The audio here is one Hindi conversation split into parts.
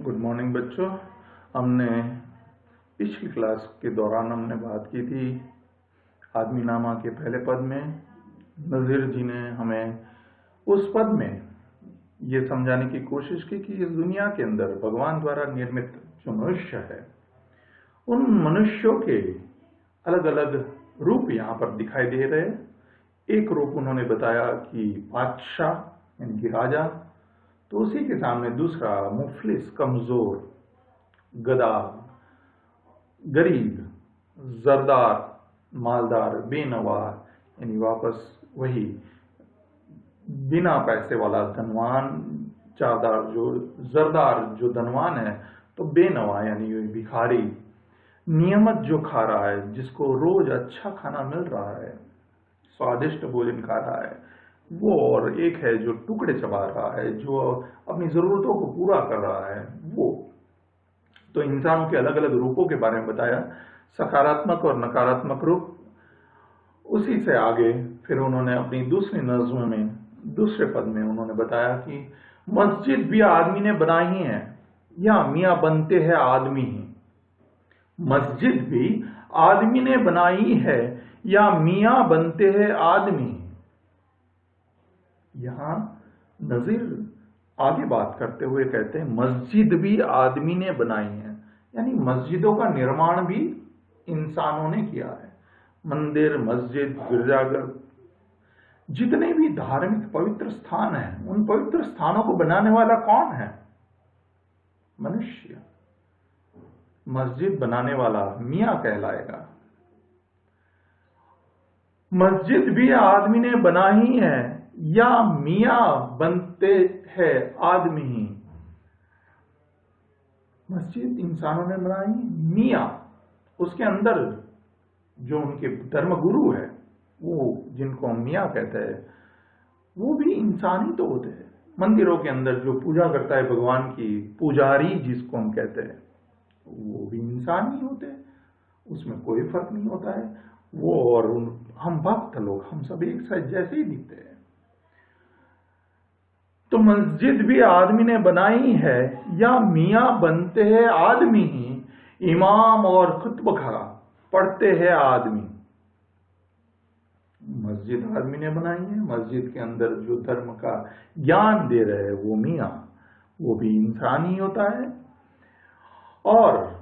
गुड मॉर्निंग बच्चों। हमने पिछली क्लास के दौरान बात की थी आदमी नामा के पहले पद में। नज़ीर जी ने हमें उस पद में ये समझाने की कोशिश की कि इस दुनिया के अंदर भगवान द्वारा निर्मित जो मनुष्य है, उन मनुष्यों के अलग अलग रूप यहाँ पर दिखाई दे रहे। एक रूप उन्होंने बताया कि बादशाह यानी कि राजा, तो उसी के सामने दूसरा मुफलिस, कमजोर, गधा, गरीब, जरदार, मालदार, बेनवा यानी वापस वही बिना पैसे वाला धनवान, चारदार जो जरदार जो धनवान है, तो बेनवा यानी भिखारी, नियमित जो खा रहा है, जिसको रोज अच्छा खाना मिल रहा है, स्वादिष्ट भोजन खा रहा है वो, और एक है जो टुकड़े चबा रहा है, जो अपनी जरूरतों को पूरा कर रहा है वो। तो इंसानों के अलग अलग रूपों के बारे में बताया, सकारात्मक और नकारात्मक रूप। उसी से आगे फिर उन्होंने अपनी दूसरी नज़्म में दूसरे पद में उन्होंने बताया कि मस्जिद भी आदमी ने बनाई है या मियाँ बनते हैं आदमी ही। मस्जिद भी आदमी ने बनाई है या मियाँ बनते हैं आदमी। यहां नज़ीर आगे बात करते हुए कहते हैं मस्जिद भी आदमी ने बनाई है, यानी मस्जिदों का निर्माण भी इंसानों ने किया है। मंदिर, मस्जिद, गिरजाघर, जितने भी धार्मिक पवित्र स्थान हैं, उन पवित्र स्थानों को बनाने वाला कौन है? मनुष्य। मस्जिद बनाने वाला मियाँ कहलाएगा। मस्जिद भी आदमी ने बनाई है या मियाँ बनते हैं आदमी ही। मस्जिद इंसानों ने बनाई, मियाँ उसके अंदर जो उनके धर्म गुरु है, वो जिनको मियाँ कहते हैं, वो भी इंसान ही तो होते हैं। मंदिरों के अंदर जो पूजा करता है भगवान की, पुजारी जिसको हम कहते हैं, वो भी इंसान ही होते हैं, उसमें कोई फर्क नहीं होता है। वो और हम भक्त लोग, हम सब एक साथ जैसे ही दिखते हैं। तो मस्जिद भी आदमी ने बनाई है या मियाँ बनते हैं आदमी ही। इमाम और खुतबा पढ़ते हैं आदमी। मस्जिद आदमी ने बनाई है, मस्जिद के अंदर जो धर्म का ज्ञान दे रहे हैं वो मियाँ, वो भी इंसान ही होता है। और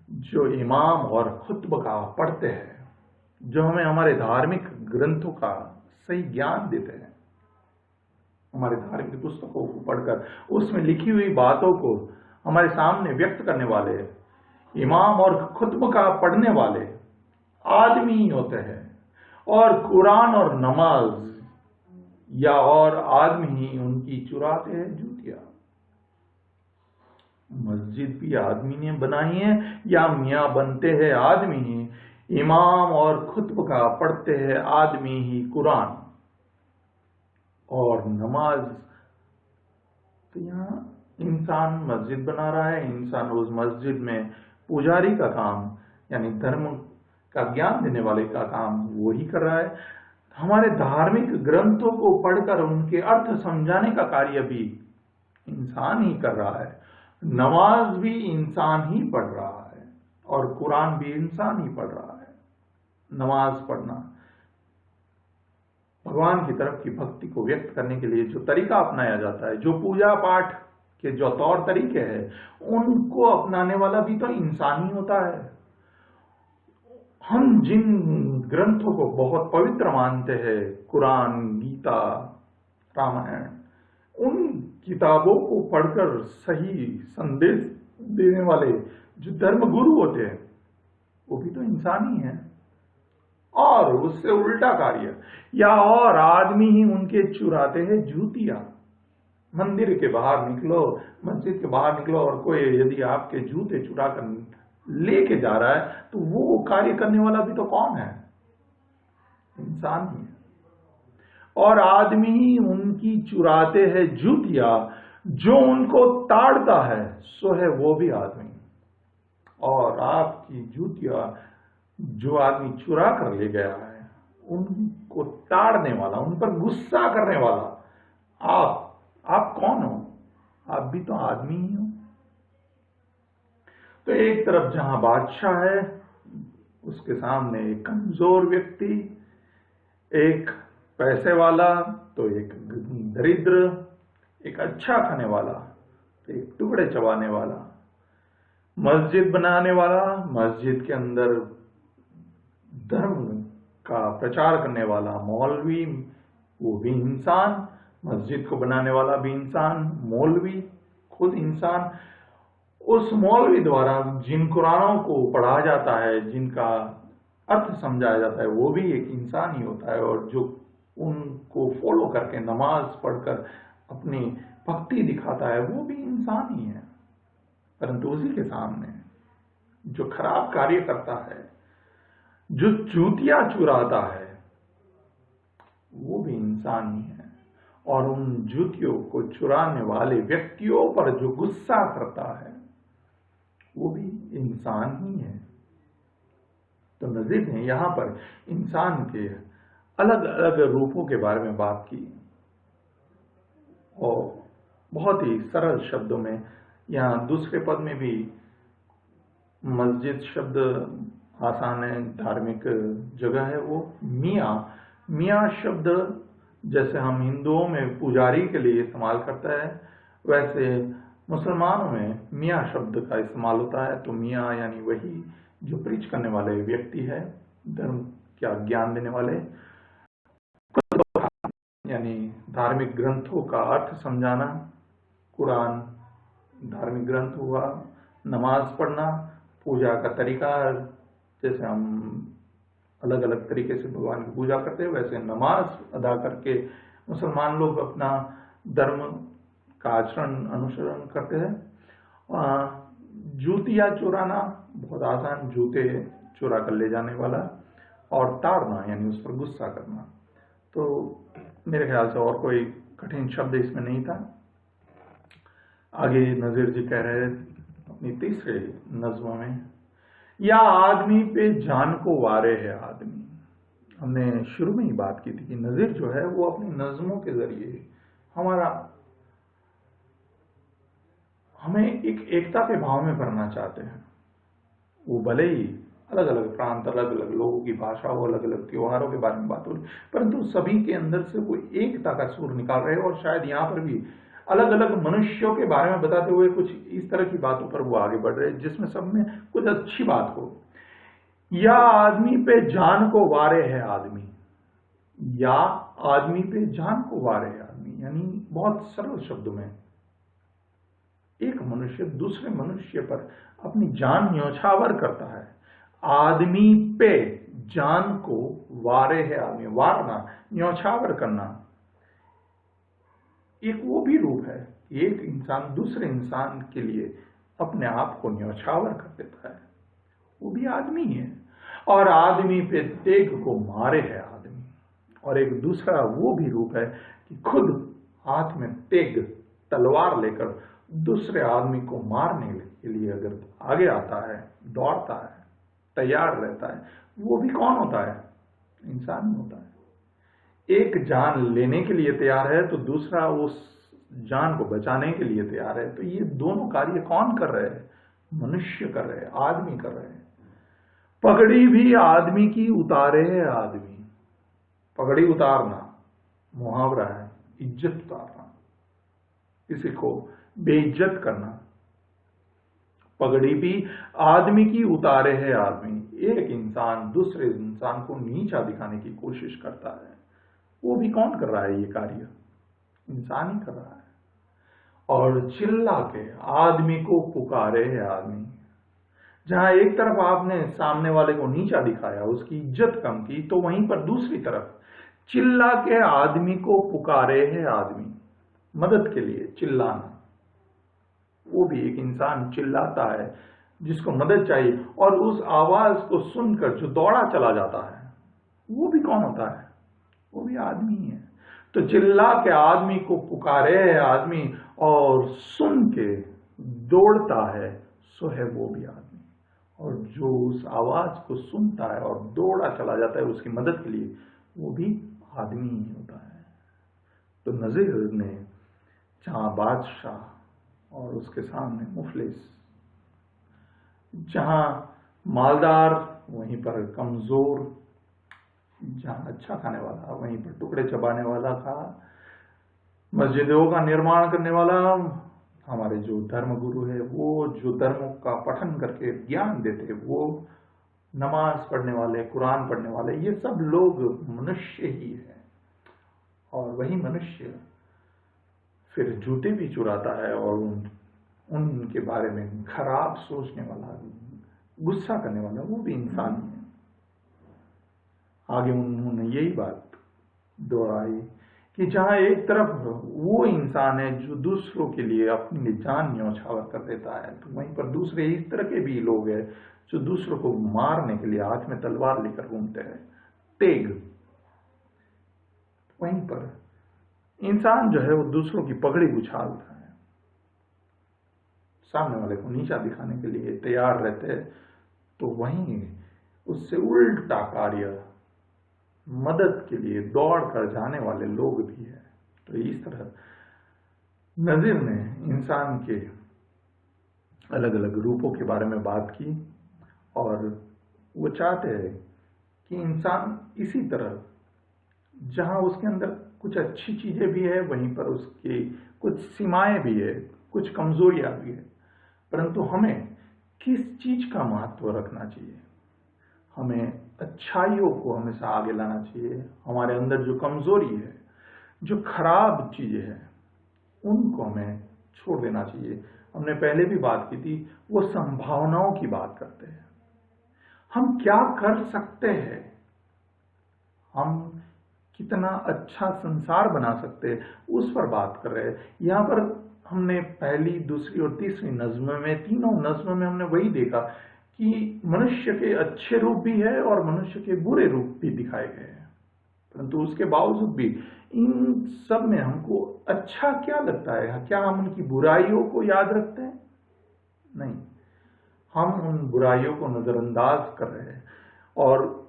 जो इमाम और खुतबा पढ़ते हैं, जो हमें हमारे धार्मिक ग्रंथों का सही ज्ञान देते हैं, हमारे धार्मिक पुस्तकों को पढ़कर उसमें लिखी हुई बातों को हमारे सामने व्यक्त करने वाले, इमाम और खुतबा पढ़ने वाले आदमी ही होते हैं। और कुरान और नमाज या और आदमी ही उनकी चुराते हैं जूतियां। मस्जिद भी आदमी ने बनाई है या मियाँ बनते हैं आदमी ही। इमाम और खुतबा पढ़ते हैं आदमी ही कुरान और नमाज। तो यहाँ इंसान मस्जिद बना रहा है, इंसान उस मस्जिद में पुजारी का काम यानी धर्म का ज्ञान देने वाले का काम वो ही कर रहा है। हमारे धार्मिक ग्रंथों को पढ़कर उनके अर्थ समझाने का कार्य भी इंसान ही कर रहा है। नमाज भी इंसान ही पढ़ रहा है और कुरान भी इंसान ही पढ़ रहा है। नमाज पढ़ना भगवान की तरफ की भक्ति को व्यक्त करने के लिए जो तरीका अपनाया जाता है, जो पूजा पाठ के जो तौर तरीके हैं, उनको अपनाने वाला भी तो इंसान ही होता है। हम जिन ग्रंथों को बहुत पवित्र मानते हैं, कुरान, गीता, रामायण, उन किताबों को पढ़कर सही संदेश देने वाले जो धर्म गुरु होते हैं, वो भी तो इंसान ही है। और उससे उल्टा कार्य या और आदमी ही उनके चुराते हैं जूतियां। मंदिर के बाहर निकलो, मस्जिद के बाहर निकलो और कोई यदि आपके जूते चुरा कर लेके जा रहा है, तो वो कार्य करने वाला भी तो कौन है? इंसान ही है। और आदमी ही उनकी चुराते हैं जूतियां, जो उनको ताड़ता है सो है वो भी आदमी। और आपकी जूतियां जो आदमी चुरा कर ले गया है, उनको ताड़ने वाला, उन पर गुस्सा करने वाला आप कौन हो? आप भी तो आदमी ही हो। तो एक तरफ जहां बादशाह है, उसके सामने एक कमजोर व्यक्ति, एक पैसे वाला तो एक दरिद्र, एक अच्छा खाने वाला तो एक टुकड़े चबाने वाला, मस्जिद बनाने वाला, मस्जिद के अंदर धर्म का प्रचार करने वाला मौलवी, वो भी इंसान, मस्जिद को बनाने वाला भी इंसान, मौलवी खुद इंसान। उस मौलवी द्वारा जिन कुरानों को पढ़ा जाता है, जिनका अर्थ समझाया जाता है, वो भी एक इंसान ही होता है, और जो उनको फॉलो करके नमाज पढ़कर अपनी भक्ति दिखाता है, वो भी इंसान ही है। परंतु उसी के सामने जो खराब कार्य करता है, जो जूतियां चुराता है, वो भी इंसान ही है। और उन जूतियों को चुराने वाले व्यक्तियों पर जो गुस्सा करता है, वो भी इंसान ही है। तो नजीर ने यहां पर इंसान के अलग अलग रूपों के बारे में बात की, और बहुत ही सरल शब्दों में। यहाँ दूसरे पद में भी मस्जिद शब्द आसान है, धार्मिक जगह है वो। मियाँ, मियाँ शब्द जैसे हम हिंदुओं में पुजारी के लिए इस्तेमाल करता है, वैसे मुसलमानों में मियाँ शब्द का इस्तेमाल होता है। तो मियाँ यानी वही जो प्रीच करने वाले व्यक्ति है, धर्म का ज्ञान देने वाले, यानी धार्मिक ग्रंथों का अर्थ समझाना। कुरान धार्मिक ग्रंथ हुआ, नमाज पढ़ना, पूजा का तरीका, जैसे हम अलग अलग तरीके से भगवान की पूजा करते हैं, वैसे नमाज अदा करके मुसलमान लोग अपना धर्म का आचरण अनुसरण करते हैं। जूतियां चुराना बहुत आसान, जूते चुरा कर ले जाने वाला, और ताड़ना यानी उस पर गुस्सा करना। तो मेरे ख्याल से और कोई कठिन शब्द इसमें नहीं था। आगे नजीर जी कह रहे अपनी तीसरे नज्म में, या आदमी पे जान को वारे है आदमी। हमने शुरू में ही बात की थी कि नजीर जो है वो अपनी नज्मों के जरिए हमें एक एकता के भाव में भरना चाहते हैं। वो भले ही अलग अलग प्रांत, अलग अलग लोगों की भाषा हो, अलग अलग त्योहारों के बारे में बात हो, परंतु सभी के अंदर से वो एकता का सुर निकाल रहे हैं। और शायद यहाँ पर भी अलग अलग मनुष्यों के बारे में बताते हुए कुछ इस तरह की बातों पर वो आगे बढ़ रहे हैं जिसमें सब में कुछ अच्छी बात हो। या आदमी पे जान को वारे है आदमी, या आदमी पे जान को वारे है आदमी, यानी बहुत सरल शब्दों में एक मनुष्य दूसरे मनुष्य पर अपनी जान न्यौछावर करता है। आदमी पे जान को वारे है आदमी, वारना, न्यौछावर करना, एक वो भी रूप है। एक इंसान दूसरे इंसान के लिए अपने आप को न्यौछावर कर देता है, वो भी आदमी है। और आदमी पे तेग को मारे है आदमी। और एक दूसरा वो भी रूप है कि खुद हाथ में तेग, तलवार लेकर दूसरे आदमी को मारने के लिए अगर आगे आता है, दौड़ता है, तैयार रहता है, वो भी कौन होता है? इंसान ही होता है। एक जान लेने के लिए तैयार है तो दूसरा उस जान को बचाने के लिए तैयार है। तो ये दोनों कार्य कौन कर रहे हैं? मनुष्य कर रहे हैं, आदमी कर रहे हैं। पगड़ी भी आदमी की उतारे है आदमी। पगड़ी उतारना मुहावरा है, इज्जत उतारना, किसी को बेइज्जत करना। पगड़ी भी आदमी की उतारे है आदमी। एक इंसान दूसरे इंसान को नीचा दिखाने की कोशिश करता है, वो भी कौन कर रहा है ये कार्य? इंसान ही कर रहा है। और चिल्ला के आदमी को पुकारे है आदमी। जहां एक तरफ आपने सामने वाले को नीचा दिखाया, उसकी इज्जत कम की, तो वहीं पर दूसरी तरफ चिल्ला के आदमी को पुकारे है आदमी। मदद के लिए चिल्लाना, वो भी एक इंसान चिल्लाता है जिसको मदद चाहिए, और उस आवाज को सुनकर जो दौड़ा चला जाता है, वो भी कौन होता है? वो भी आदमी है। तो चिल्ला के आदमी को पुकारे है आदमी, और सुन के दौड़ता है, सो है वो भी आदमी। और जो उस आवाज को सुनता है और दौड़ा चला जाता है उसकी मदद के लिए, वो भी आदमी ही होता है। तो नजीर ने जहां बादशाह और उसके सामने मुफलिस। जहां मालदार वहीं पर कमजोर, जहां अच्छा खाने वाला वहीं पर टुकड़े चबाने वाला था। मस्जिदों का निर्माण करने वाला, हमारे जो धर्म गुरु है वो जो धर्मों का पठन करके ज्ञान देते, वो नमाज पढ़ने वाले, कुरान पढ़ने वाले, ये सब लोग मनुष्य ही है। और वही मनुष्य फिर जूते भी चुराता है और उनके बारे में खराब सोचने वाला, गुस्सा करने वाला, वो भी इंसान ही है। आगे उन्होंने यही बात दोहराई कि जहां एक तरफ वो इंसान है जो दूसरों के लिए अपनी जान न्यौछावर कर देता है, तो वहीं पर दूसरे इस तरह के भी लोग हैं जो दूसरों को मारने के लिए हाथ में तलवार लेकर घूमते हैं, तेग। वहीं पर इंसान जो है वो दूसरों की पगड़ी उछालता है, सामने वाले को नीचा दिखाने के लिए तैयार रहते हैं। तो वहीं उससे उल्टा कार्य मदद के लिए दौड़ कर जाने वाले लोग भी हैं। तो इस तरह नजीर ने इंसान के अलग अलग रूपों के बारे में बात की, और वो चाहते हैं कि इंसान इसी तरह, जहां उसके अंदर कुछ अच्छी चीजें भी है, वहीं पर उसकी कुछ सीमाएं भी है, कुछ कमजोरियां भी है, परंतु हमें किस चीज का महत्व रखना चाहिए। हमें अच्छाइयों को हमेशा आगे लाना चाहिए। हमारे अंदर जो कमजोरी है, जो खराब चीजें हैं, उनको हमें छोड़ देना चाहिए। हमने पहले भी बात की थी, वो संभावनाओं की बात करते हैं। हम क्या कर सकते हैं, हम कितना अच्छा संसार बना सकते हैं, उस पर बात कर रहे हैं। यहां पर हमने पहली, दूसरी और तीसरी नज्म में, तीनों नज्म में हमने वही देखा कि मनुष्य के अच्छे रूप भी है और मनुष्य के बुरे रूप भी दिखाए गए हैं। परंतु उसके बावजूद भी इन सब में हमको अच्छा क्या लगता है? क्या हम उनकी बुराइयों को याद रखते हैं? नहीं, हम उन बुराइयों को नजरअंदाज कर रहे हैं, और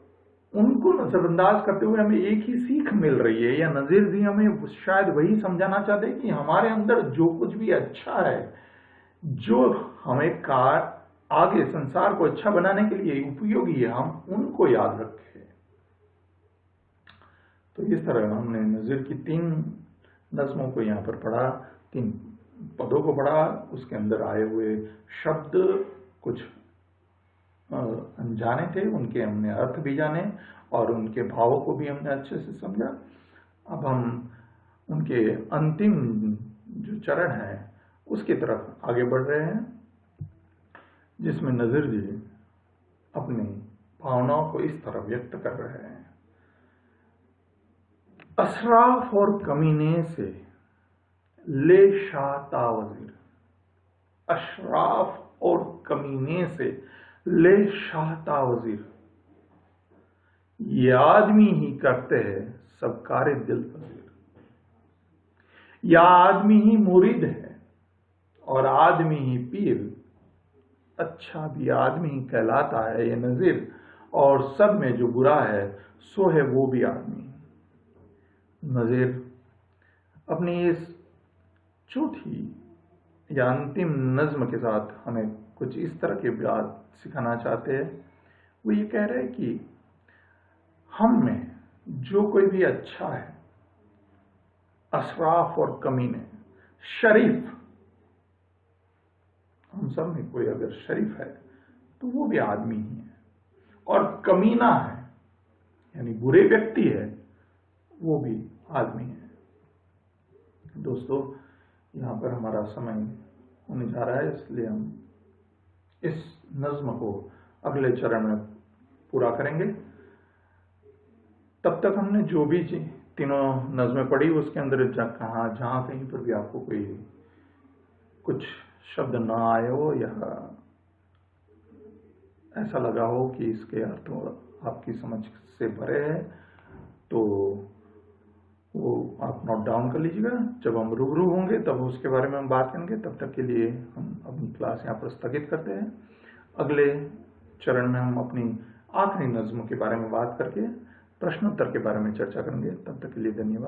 उनको नजरअंदाज करते हुए हमें एक ही सीख मिल रही है, या नजीर जी हमें शायद वही समझाना चाहते हैं कि हमारे अंदर जो कुछ भी अच्छा है, जो हमें आगे संसार को अच्छा बनाने के लिए उपयोगी है, हम उनको याद रखें। तो इस तरह हमने नजीर की 3 नज्मों को यहाँ पर पढ़ा, 3 पदों को पढ़ा, उसके अंदर आए हुए शब्द कुछ अनजाने थे, उनके हमने अर्थ भी जाने और उनके भावों को भी हमने अच्छे से समझा। अब हम उनके अंतिम जो चरण है उसकी तरफ आगे बढ़ रहे हैं, जिसमें नजीर जी अपनी भावनाओं को इस तरह व्यक्त कर रहे हैं। अशराफ और कमीने से ले शाह तावजीर, अशराफ और कमीने से ले शाह तावजीर, ये आदमी ही करते हैं सब कार्य दिल पजीर। या आदमी ही मुरीद है और आदमी ही पीर, अच्छा भी आदमी ही कहलाता है ये नजीर, और सब में जो बुरा है सो है वो भी आदमी। नजीर अपनी इस चौथी या अंतिम नज्म के साथ हमें कुछ इस तरह की बात सिखाना चाहते हैं। वो ये कह रहे हैं कि हम में जो कोई भी अच्छा है, अशराफ और कमीने, शरीफ, हम सब में कोई अगर शरीफ है तो वो भी आदमी ही है, और कमीना है यानी बुरे व्यक्ति है, वो भी आदमी है। दोस्तों, यहाँ पर हमारा समय होने जा रहा है, इसलिए हम इस नज्म को अगले चरण में पूरा करेंगे। तब तक हमने जो भी तीनों नज्में पढ़ी, उसके अंदर जहां कहीं पर भी आपको कोई कुछ शब्द ना आए हो या ऐसा लगा हो कि इसके अर्थ आपकी समझ से भरे हैं, तो वो आप नोट डाउन कर लीजिएगा। जब हम रूबरू होंगे तब उसके बारे में हम बात करेंगे। तब तक के लिए हम अपनी क्लास यहाँ पर स्थगित करते हैं। अगले चरण में हम अपनी आखिरी नज्म के बारे में बात करके प्रश्नोत्तर के बारे में चर्चा करेंगे। तब तक के लिए धन्यवाद।